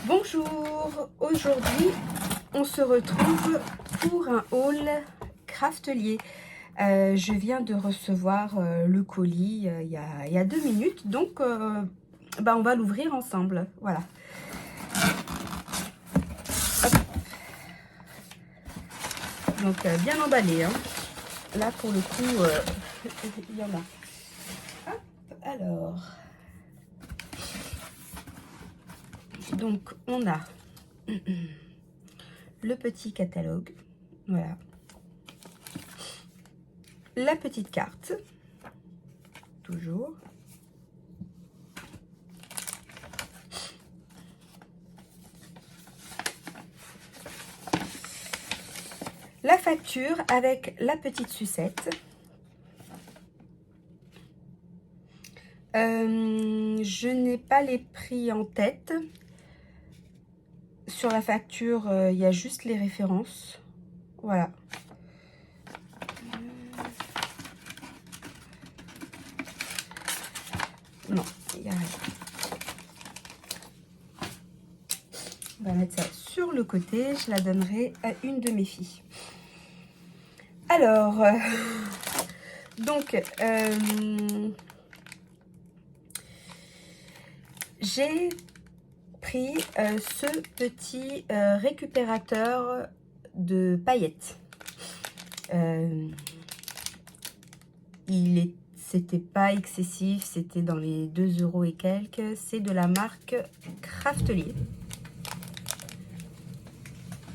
Bonjour, aujourd'hui on se retrouve pour un haul Craftelier. Je viens de recevoir le colis il y a 2 minutes, donc on va l'ouvrir ensemble. Voilà. Hop. Donc bien emballé, hein. Là pour le coup, il y en a. Hop, alors, donc on a le petit catalogue, voilà, la petite carte, toujours, la facture avec la petite sucette, je n'ai pas les prix en tête. Sur la facture, il y a juste les références. Voilà. Non, il y a rien. On va mettre ça sur le côté. Je la donnerai à une de mes filles. Alors, donc, j'ai pris ce petit récupérateur de paillettes. C'était pas excessif, c'était dans les 2 € et quelques. C'est de la marque Craftelier.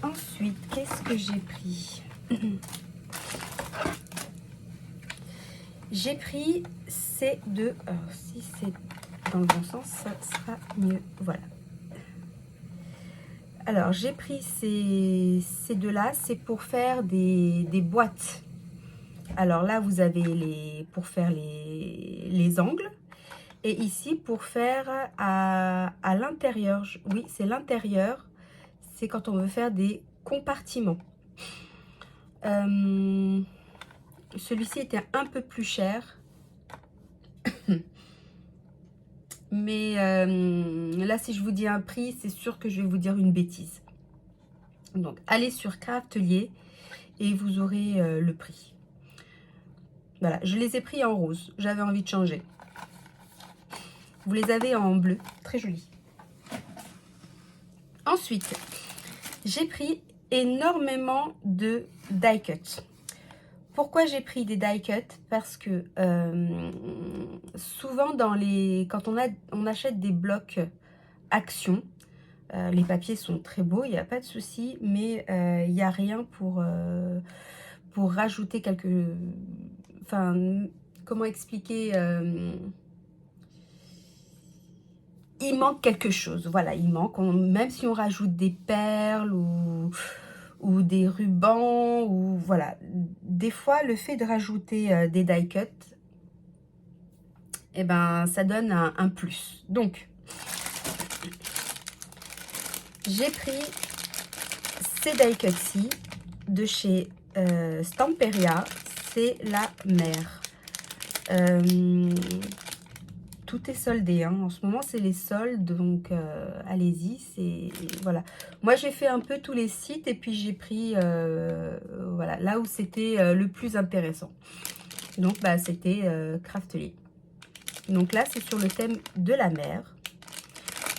Ensuite, qu'est-ce que j'ai pris? J'ai pris ces deux. Alors, si c'est dans le bon sens, ça sera mieux. Voilà. Alors, j'ai pris ces deux-là. C'est pour faire des boîtes. Alors là, vous avez pour faire les angles. Et ici, pour faire à l'intérieur. Oui, c'est l'intérieur. C'est quand on veut faire des compartiments. Celui-ci était un peu plus cher. Mais là, si je vous dis un prix, c'est sûr que je vais vous dire une bêtise. Donc, allez sur Craftelier et vous aurez le prix. Voilà, je les ai pris en rose. J'avais envie de changer. Vous les avez en bleu. Très joli. Ensuite, j'ai pris énormément de die cut. Pourquoi j'ai pris des die cut? Parce que souvent quand on achète des blocs Action, les papiers sont très beaux, il n'y a pas de souci, mais il n'y a rien pour rajouter enfin, comment expliquer, il manque quelque chose. Voilà, il manque, même si on rajoute des perles ou des rubans, ou voilà, des fois le fait de rajouter des die cut, et ben ça donne un plus. Donc j'ai pris ces die cuts-ci de chez Stamperia. C'est la mer. Tout est soldé, hein. En ce moment c'est les soldes, donc allez-y. Voilà, moi j'ai fait un peu tous les sites et puis j'ai pris voilà, là où c'était le plus intéressant. Donc c'était Craftelier. Donc là c'est sur le thème de la mer.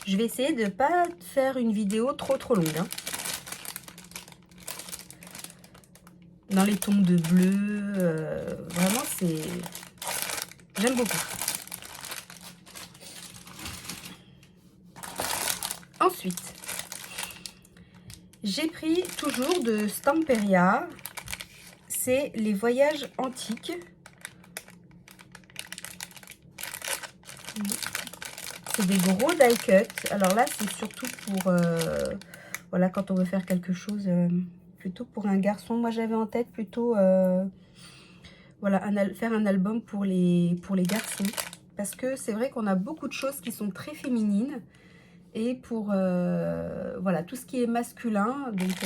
Je vais essayer de ne pas faire une vidéo trop longue, hein. Dans les tons de bleu, vraiment j'aime beaucoup. Ensuite, j'ai pris toujours de Stamperia, c'est les voyages antiques. C'est des gros die cut. Alors là, c'est surtout pour voilà, quand on veut faire quelque chose plutôt pour un garçon. Moi, j'avais en tête plutôt voilà, faire un album pour les garçons, parce que c'est vrai qu'on a beaucoup de choses qui sont très féminines. Et pour voilà, tout ce qui est masculin, donc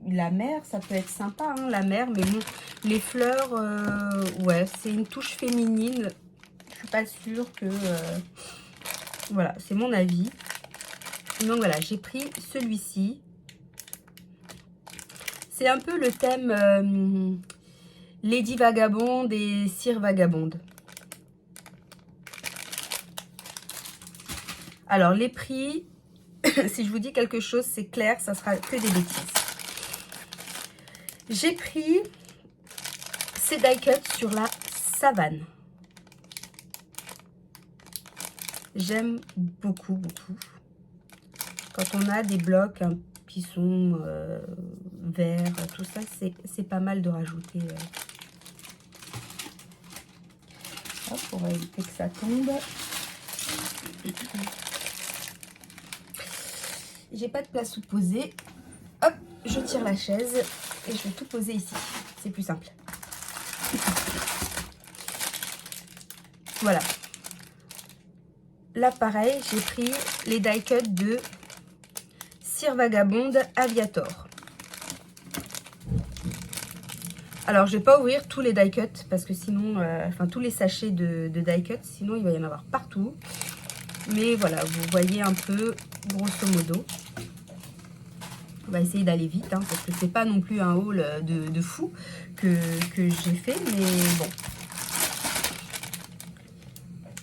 la mer, ça peut être sympa, hein, la mer, mais bon, les fleurs, ouais, c'est une touche féminine. Je suis pas sûre que voilà, c'est mon avis. Donc voilà, j'ai pris celui-ci. C'est un peu le thème Lady Vagabonde et Sir Vagabonde. Alors les prix, si je vous dis quelque chose, c'est clair, ça sera que des bêtises. J'ai pris ces die cuts sur la Savane. J'aime beaucoup, beaucoup. Quand on a des blocs qui sont verts, tout ça, c'est pas mal de rajouter. Hop, pour éviter que ça tombe. J'ai pas de place où poser. Hop, je tire la chaise et je vais tout poser ici. C'est plus simple. Voilà. Là, pareil, j'ai pris les die cuts de Sir Vagabonde Aviator. Alors, je vais pas ouvrir tous les die cuts parce que sinon, enfin tous les sachets de die cuts, sinon il va y en avoir partout. Mais voilà, vous voyez un peu, grosso modo. On va essayer d'aller vite, hein, parce que c'est pas non plus un haul de fou que j'ai fait, mais bon.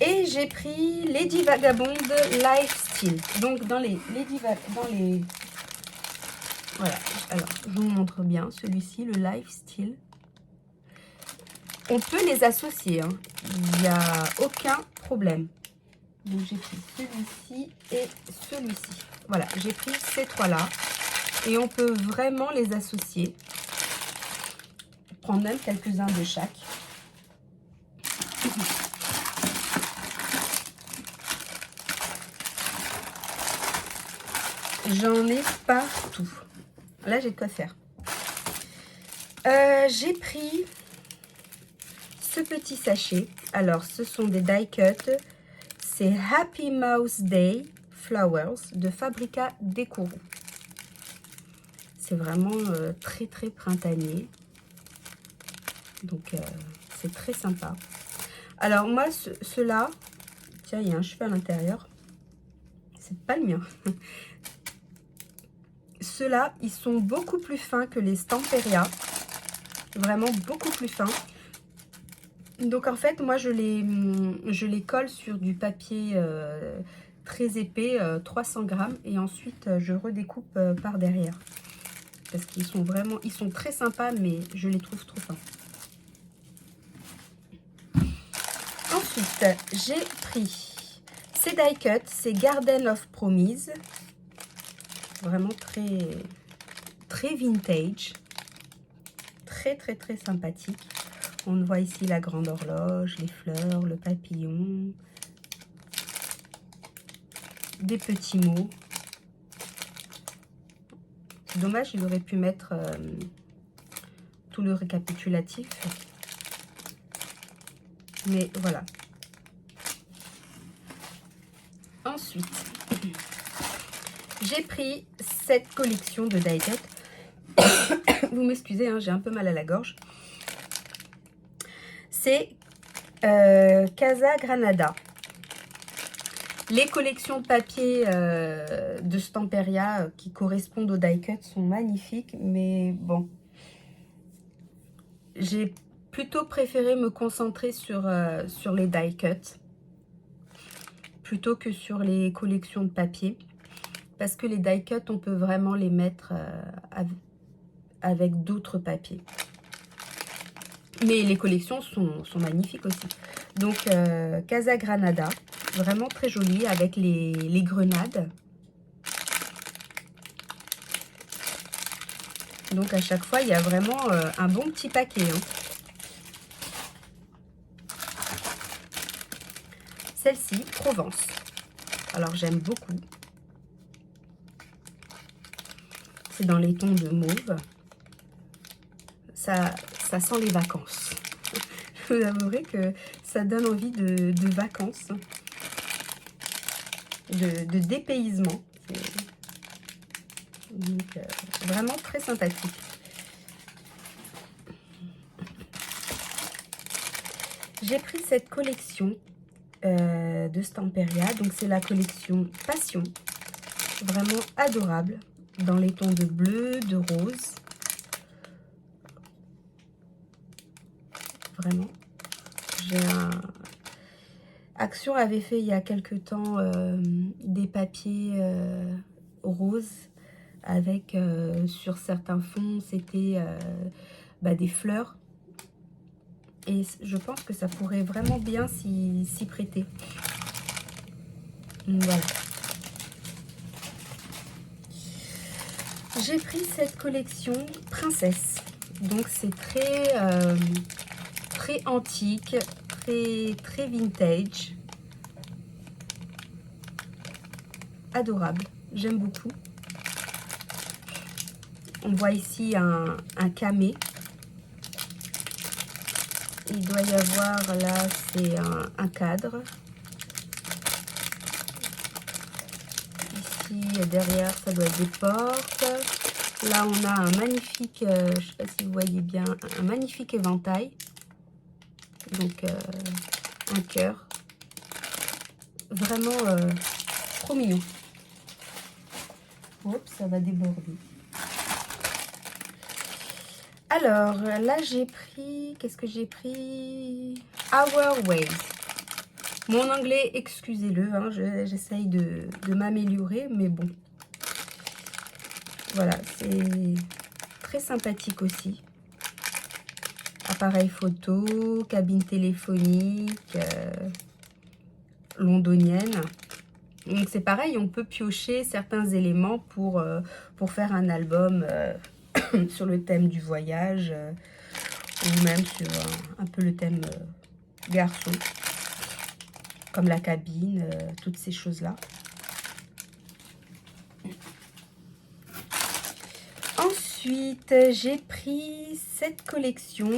Et j'ai pris Lady Vagabonde Lifestyle. Donc dans les voilà, alors je vous montre bien celui-ci, le Lifestyle. On peut les associer, hein. Il n'y a aucun problème. Donc j'ai pris celui-ci et celui-ci. Voilà, j'ai pris ces trois-là. Et on peut vraiment les associer. Prendre même quelques-uns de chaque. J'en ai partout. Là, j'ai de quoi faire. J'ai pris ce petit sachet. Alors, ce sont des die cuts. C'est Happy Mouse Day Flowers de Fabrica Decoro. C'est vraiment très très printanier. Donc, c'est très sympa. Alors, moi, ceux-là, tiens, il y a un cheveu à l'intérieur. C'est pas le mien. Ceux-là, ils sont beaucoup plus fins que les Stamperia. Vraiment beaucoup plus fins. Donc, en fait, moi, je les colle sur du papier très épais, 300 grammes. Et ensuite, je redécoupe par derrière. Parce qu'ils sont vraiment, ils sont très sympas, mais je les trouve trop fins. Ensuite, j'ai pris ces die cuts, c'est Garden of Promise. Vraiment très vintage. Très sympathique. On voit ici la grande horloge, les fleurs, le papillon. Des petits mots. C'est dommage, il aurait pu mettre tout le récapitulatif. Mais voilà. Ensuite, j'ai pris cette collection de die cuts. Vous m'excusez, hein, j'ai un peu mal à la gorge. C'est Casa Granada. Les collections de papier de Stamperia qui correspondent aux die cuts sont magnifiques, mais bon, j'ai plutôt préféré me concentrer sur les die cuts plutôt que sur les collections de papier, parce que les die cuts, on peut vraiment les mettre avec d'autres papiers. Mais les collections sont magnifiques aussi. Donc, Casa Granada, vraiment très jolie avec les grenades. Donc, à chaque fois, il y a vraiment un bon petit paquet. Hein. Celle-ci, Provence. Alors, j'aime beaucoup. C'est dans les tons de mauve. Ça sent les vacances. Je vous avouerai que ça donne envie de vacances, de dépaysement. Donc, vraiment très sympathique. J'ai pris cette collection de Stamperia. Donc, c'est la collection Passion. Vraiment adorable. Dans les tons de bleu, de rose. Vraiment. J'ai un... Action avait fait il y a quelque temps des papiers roses avec sur certains fonds c'était des fleurs et je pense que ça pourrait vraiment bien s'y prêter. Donc, voilà. J'ai pris cette collection Princesse, donc c'est très antique, très vintage, adorable, j'aime beaucoup. On voit ici un camé. Il doit y avoir là, c'est un cadre. Ici, derrière, ça doit être des portes. Là, on a un magnifique, je ne sais pas si vous voyez bien, un magnifique éventail. Donc, un cœur. Vraiment trop mignon. Oups, ça va déborder. Alors, là, j'ai pris... Qu'est-ce que j'ai pris? Our Ways. Mon anglais, excusez-le, hein, j'essaye de m'améliorer, mais bon. Voilà, c'est très sympathique aussi. Appareil photo, cabine téléphonique, londonienne. Donc, c'est pareil, on peut piocher certains éléments pour faire un album sur le thème du voyage ou même sur un peu le thème garçon, comme la cabine, toutes ces choses-là. Ensuite, j'ai pris cette collection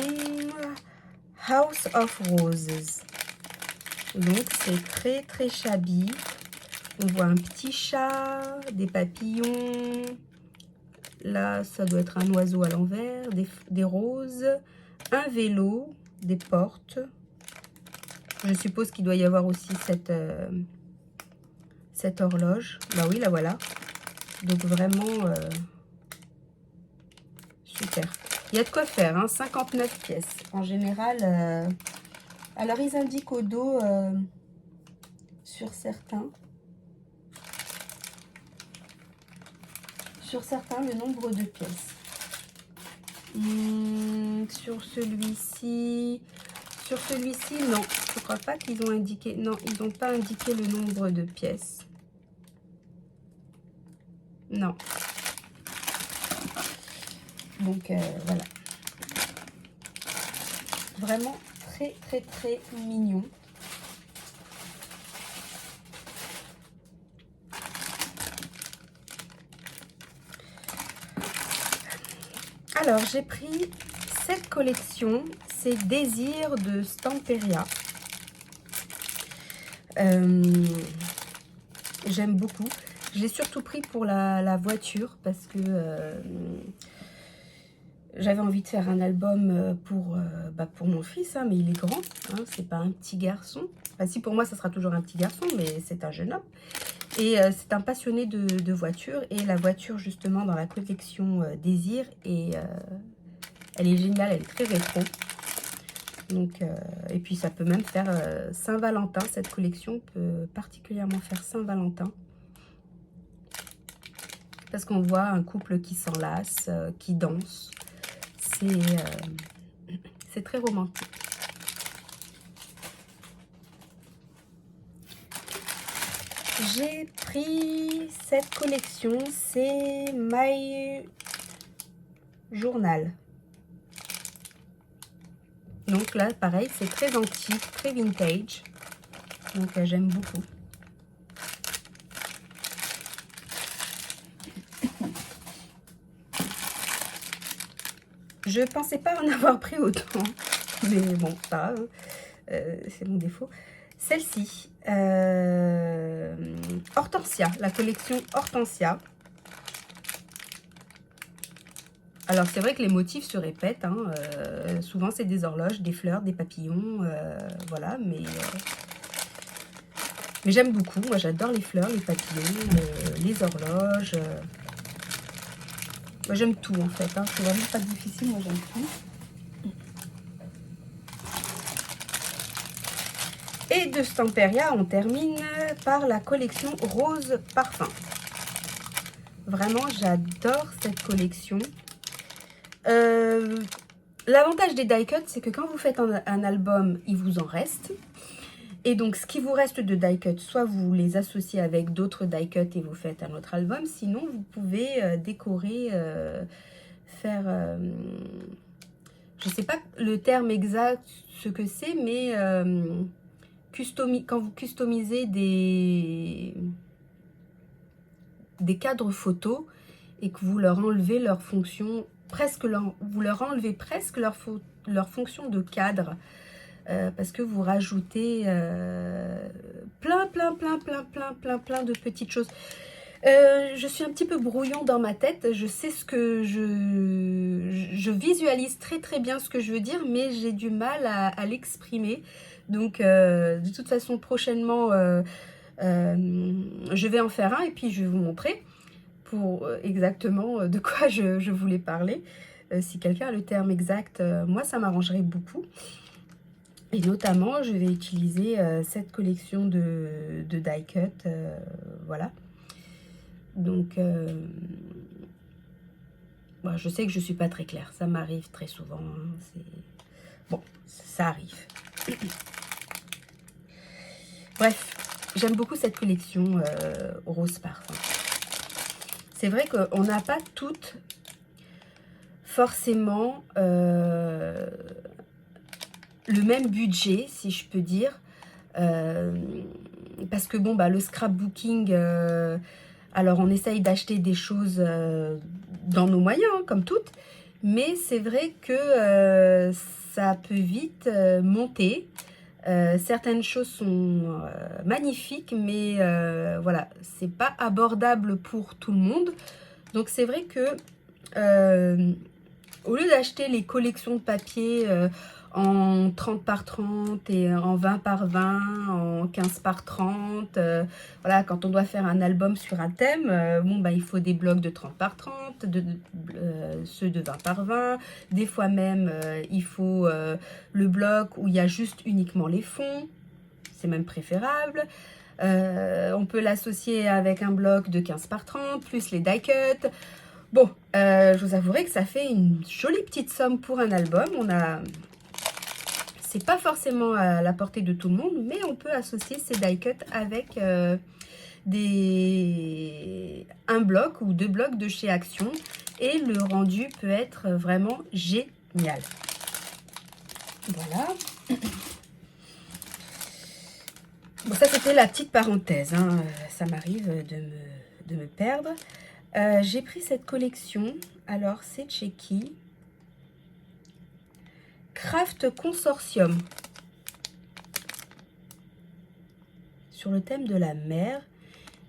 House of Roses. Donc, c'est très shabby. On voit un petit chat, des papillons. Là, ça doit être un oiseau à l'envers, des roses, un vélo, des portes. Je suppose qu'il doit y avoir aussi cette horloge. Bah oui, la voilà. Donc vraiment super. Il y a de quoi faire, hein, 59 pièces. En général, alors ils indiquent au dos sur certains le nombre de pièces. Sur celui-ci, non, je crois pas qu'ils ont indiqué. Non, ils n'ont pas indiqué le nombre de pièces. Non. Donc voilà. Vraiment très mignon. Alors, j'ai pris cette collection, c'est Désir de Stamperia. J'aime beaucoup. Je l'ai surtout pris pour la voiture parce que j'avais envie de faire un album pour mon fils, hein, mais il est grand, hein, c'est pas un petit garçon. Enfin, si pour moi, ça sera toujours un petit garçon, mais c'est un jeune homme. Et c'est un passionné de voiture. Et la voiture, justement, dans la collection Désir, et elle est géniale, elle est très rétro. Donc, et puis, ça peut même faire Saint-Valentin. Cette collection peut particulièrement faire Saint-Valentin. Parce qu'on voit un couple qui s'enlace, qui danse. C'est très romantique. J'ai pris cette collection, c'est My Journal. Donc là, pareil, c'est très antique, très vintage. Donc j'aime beaucoup. Je pensais pas en avoir pris autant, mais bon, ça, c'est mon défaut. Celle-ci, Hortensia, la collection Hortensia. Alors, c'est vrai que les motifs se répètent. Hein, souvent, c'est des horloges, des fleurs, des papillons. Voilà, mais Mais j'aime beaucoup. Moi, j'adore les fleurs, les papillons, les horloges. Moi, j'aime tout, en fait. Hein. C'est vraiment pas difficile. Moi, j'aime tout. Et de Stamperia, on termine par la collection Rose Parfum. Vraiment, j'adore cette collection. L'avantage des die cuts, c'est que quand vous faites un album, il vous en reste. Et donc, ce qui vous reste de die cuts, soit vous les associez avec d'autres die cuts et vous faites un autre album. Sinon, vous pouvez décorer, faire... je ne sais pas le terme exact, ce que c'est, mais quand vous customisez des cadres photos et que vous leur enlevez leur fonction, vous leur enlevez presque leur fonction de cadre, parce que vous rajoutez plein de petites choses. Je suis un petit peu brouillon dans ma tête, je sais ce que je visualise très bien ce que je veux dire, mais j'ai du mal à l'exprimer. Donc de toute façon, prochainement, je vais en faire un et puis je vais vous montrer pour exactement de quoi je voulais parler. Si quelqu'un a le terme exact, moi ça m'arrangerait beaucoup. Et notamment, je vais utiliser cette collection de die cut, voilà. Donc, bon, je sais que je suis pas très claire, ça m'arrive très souvent. Hein, bon, ça arrive. Bref, j'aime beaucoup cette collection Rose Parfum. C'est vrai qu'on n'a pas toutes forcément le même budget, si je peux dire. Parce que bon, bah, le scrapbooking, alors on essaye d'acheter des choses dans nos moyens, hein, comme toutes. Mais c'est vrai que ça peut vite monter. Certaines choses sont magnifiques, mais voilà, c'est pas abordable pour tout le monde. Donc c'est vrai que au lieu d'acheter les collections de papier en 30 par 30 et en 20 par 20, en 15 par 30, voilà, quand on doit faire un album sur un thème, bon, bah, il faut des blocs de 30 par 30, ceux de 20 par 20, des fois même il faut le bloc où il y a juste uniquement les fonds, c'est même préférable. On peut l'associer avec un bloc de 15 par 30, plus les die cuts. Bon, je vous avouerai que ça fait une jolie petite somme pour un album. C'est pas forcément à la portée de tout le monde, mais on peut associer ces die cuts avec un bloc ou 2 blocs de chez Action. Et le rendu peut être vraiment génial. Voilà. Bon, ça c'était la petite parenthèse, hein. Ça m'arrive de me perdre. J'ai pris cette collection, alors c'est de chez qui? Craft Consortium. Sur le thème de la mer,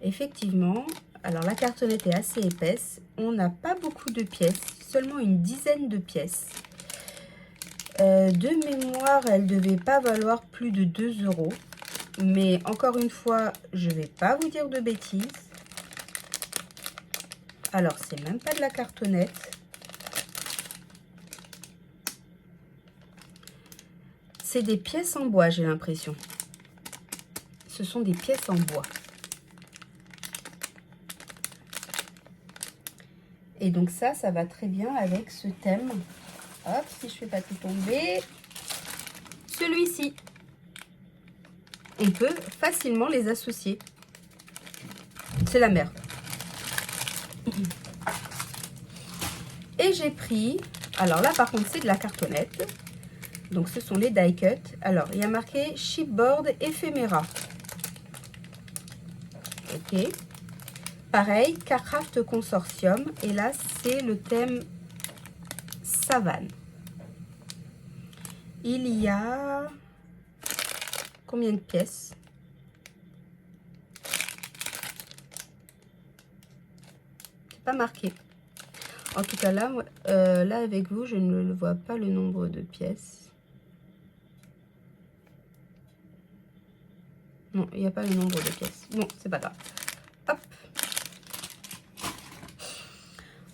effectivement, alors la cartonnette est assez épaisse, on n'a pas beaucoup de pièces, seulement une dizaine de pièces. De mémoire, elle ne devait pas valoir plus de 2 €. Mais encore une fois, je ne vais pas vous dire de bêtises. Alors, c'est même pas de la cartonnette. C'est des pièces en bois, j'ai l'impression. Ce sont des pièces en bois. Et donc ça va très bien avec ce thème. Hop, si je ne fais pas tout tomber. Celui-ci. On peut facilement les associer. C'est la mer. Et j'ai pris, alors là par contre c'est de la cartonnette, donc ce sont les die cuts. Alors il y a marqué Chipboard Ephemera. Ok. Pareil, Craft Consortium, et là c'est le thème savane. Il y a combien de pièces? C'est pas marqué. En tout cas là, là avec vous, je ne vois pas le nombre de pièces. Non, il n'y a pas le nombre de pièces. Bon, c'est pas grave. Hop.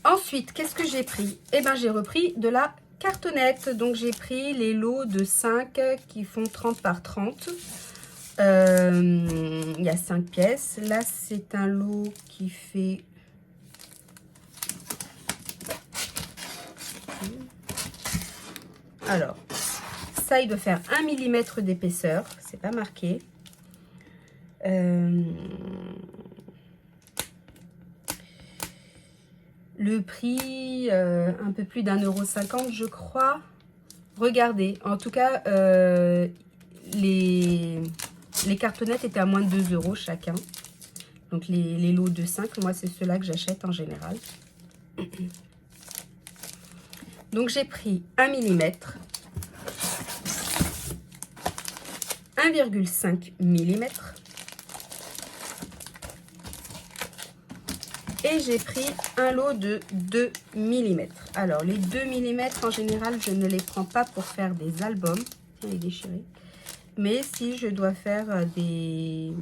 Ensuite, qu'est-ce que j'ai pris? Eh bien, j'ai repris de la cartonnette. Donc, j'ai pris les lots de 5 qui font 30 par 30. Il y a 5 pièces. Là, c'est un lot qui fait... Alors, ça, il doit faire 1 mm d'épaisseur. C'est pas marqué. Le prix, un peu plus d'1,50 €, je crois. Regardez, en tout cas, les cartonnettes étaient à moins de 2 € chacun. Donc les lots de 5, moi c'est ceux-là que j'achète en général. Donc j'ai pris 1 mm, 1,5 mm et j'ai pris un lot de 2 mm. Alors les 2 mm en général je ne les prends pas pour faire des albums. Tiens, il est déchiré. Mais si je dois faire des...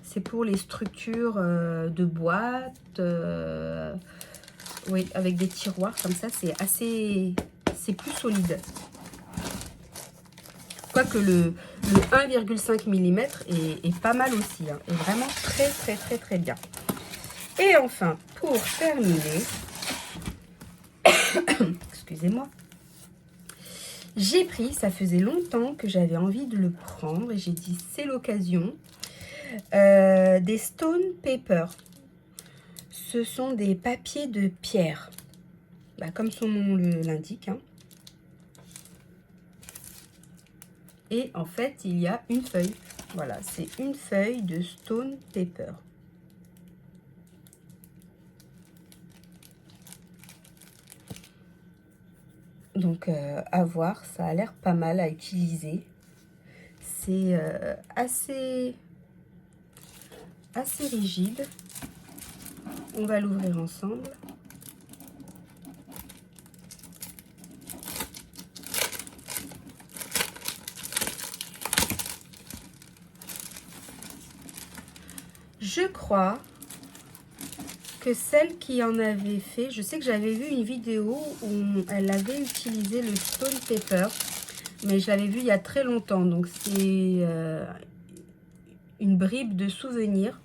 C'est pour les structures de boîtes, oui, avec des tiroirs comme ça, c'est assez... C'est plus solide. Quoique le 1,5 mm est pas mal aussi, hein, est vraiment très bien. Et enfin, pour terminer, excusez-moi, j'ai pris, ça faisait longtemps que j'avais envie de le prendre et j'ai dit c'est l'occasion, des stone paper. Ce sont des papiers de pierre, bah, comme son nom l'indique, hein. Et en fait, il y a une feuille. Voilà, c'est une feuille de stone paper. Donc, à voir, ça a l'air pas mal à utiliser. C'est assez rigide. On va l'ouvrir ensemble. Je crois que celle qui en avait fait, je sais que j'avais vu une vidéo où elle avait utilisé le stone paper, mais je l'avais vu il y a très longtemps, donc c'est une bribe de souvenir.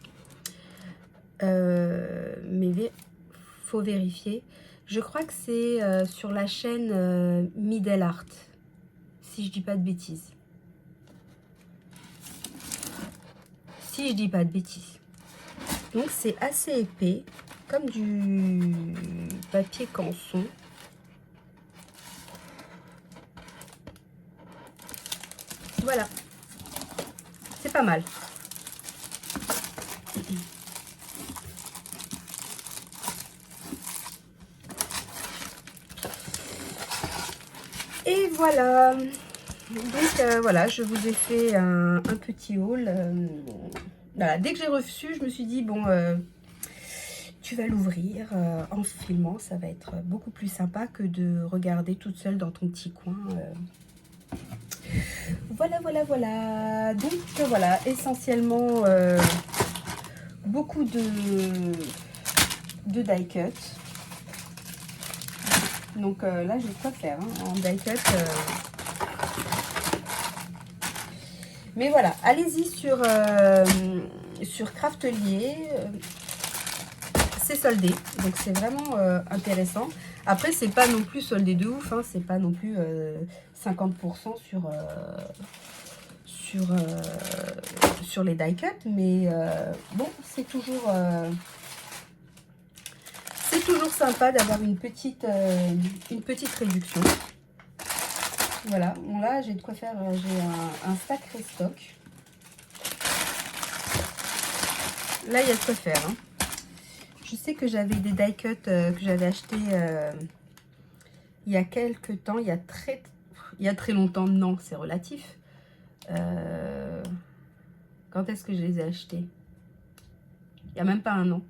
Mais faut vérifier. Je crois que c'est sur la chaîne Middle Art, si je dis pas de bêtises. Si je dis pas de bêtises. Donc c'est assez épais, comme du papier canson. Voilà, c'est pas mal. Et voilà. Donc voilà, je vous ai fait un petit haul. Voilà, dès que j'ai reçu, je me suis dit bon, tu vas l'ouvrir en filmant, ça va être beaucoup plus sympa que de regarder toute seule dans ton petit coin. Voilà. Donc voilà, essentiellement beaucoup de die cut. Donc là, j'ai quoi faire hein, en die cut. Mais voilà, allez-y sur Craftelier. C'est soldé, donc c'est vraiment intéressant. Après, c'est pas non plus soldé de ouf, hein, c'est pas non plus 50% sur les die cut, mais bon, c'est toujours sympa d'avoir une petite réduction. Voilà, bon là j'ai de quoi faire, j'ai un sacré stock. Là il y a de quoi faire, hein. Je sais que j'avais des die cut que j'avais acheté il y a quelques temps, il y a très longtemps, non, c'est relatif. Quand est-ce que je les ai achetés? Il n'y a même pas un an,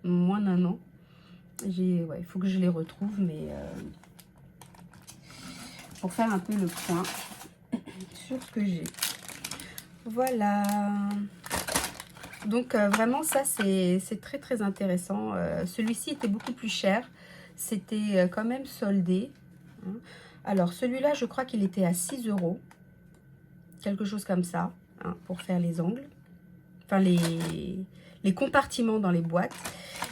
moins d'un an. Ouais, il faut que je les retrouve, mais pour faire un peu le point sur ce que j'ai. Voilà. Donc vraiment ça c'est très très intéressant. Celui-ci était beaucoup plus cher. C'était quand même soldé. Hein. Alors celui-là je crois qu'il était à 6 €. Quelque chose comme ça. Hein, pour faire les angles. Enfin les compartiments dans les boîtes.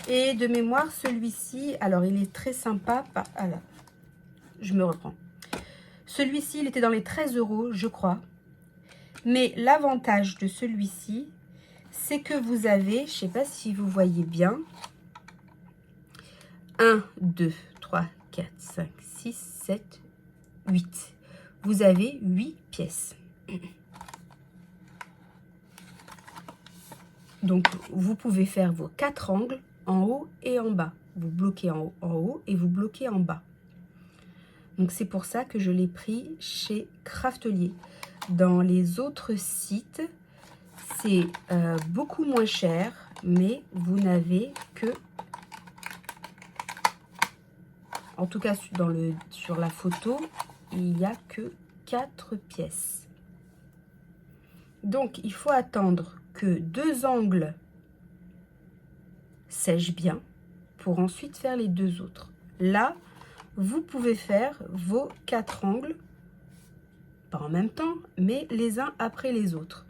Et de mémoire celui-ci, alors il est très sympa. Alors, je me reprends. Celui-ci il était dans les 13 € je crois. Mais l'avantage de celui-ci, c'est que vous avez, je ne sais pas si vous voyez bien, 1, 2, 3, 4, 5, 6, 7, 8. Vous avez 8 pièces. Donc, vous pouvez faire vos 4 angles en haut et en bas. Vous bloquez en haut et vous bloquez en bas. Donc, c'est pour ça que je l'ai pris chez Craftelier. Dans les autres sites, c'est beaucoup moins cher, mais vous n'avez que, en tout cas sur la photo, il n'y a que 4 pièces. Donc il faut attendre que 2 angles sèchent bien pour ensuite faire les 2 autres. Là, vous pouvez faire vos 4 angles, pas en même temps, mais les uns après les autres.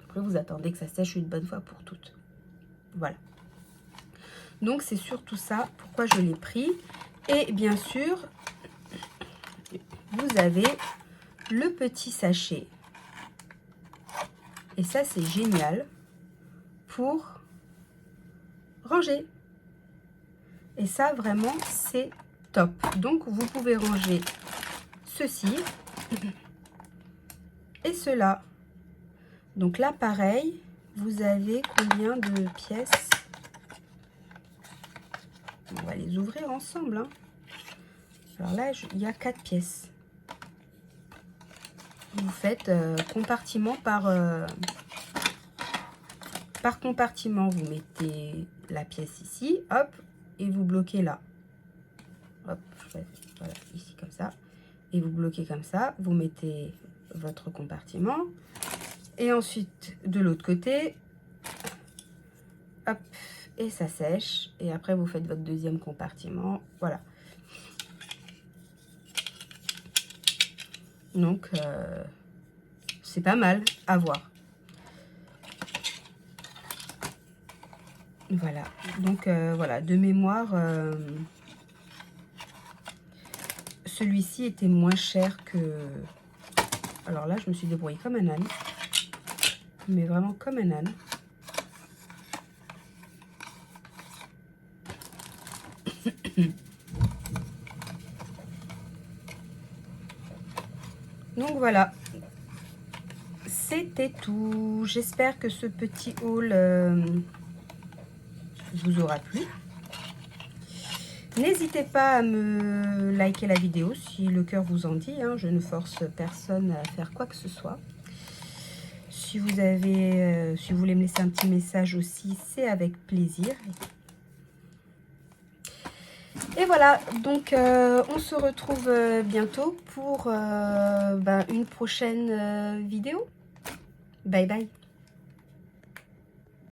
Après, vous attendez que ça sèche une bonne fois pour toutes. Voilà. Donc, c'est surtout ça pourquoi je l'ai pris. Et bien sûr, vous avez le petit sachet. Et ça, c'est génial pour ranger. Et ça, vraiment, c'est top. Donc, vous pouvez ranger ceci et cela. Donc là, pareil, vous avez combien de pièces? On va les ouvrir ensemble. Hein. Alors là, il y a 4 pièces. Vous faites compartiment par compartiment. Vous mettez la pièce ici, hop, et vous bloquez là. Hop, voilà, ici comme ça. Et vous bloquez comme ça. Vous mettez votre compartiment. Et ensuite, de l'autre côté, hop, et ça sèche. Et après, vous faites votre deuxième compartiment. Voilà. Donc, c'est pas mal à voir. Voilà. Donc, voilà, de mémoire, celui-ci était moins cher que... Alors là, je me suis débrouillée comme un âne. Mais vraiment comme un âne. Donc voilà, c'était tout. J'espère que ce petit haul vous aura plu. N'hésitez pas à me liker la vidéo si le cœur vous en dit. Hein. Je ne force personne à faire quoi que ce soit. Si vous avez, si vous voulez me laisser un petit message aussi, c'est avec plaisir. Et voilà, donc on se retrouve bientôt pour une prochaine vidéo. Bye bye.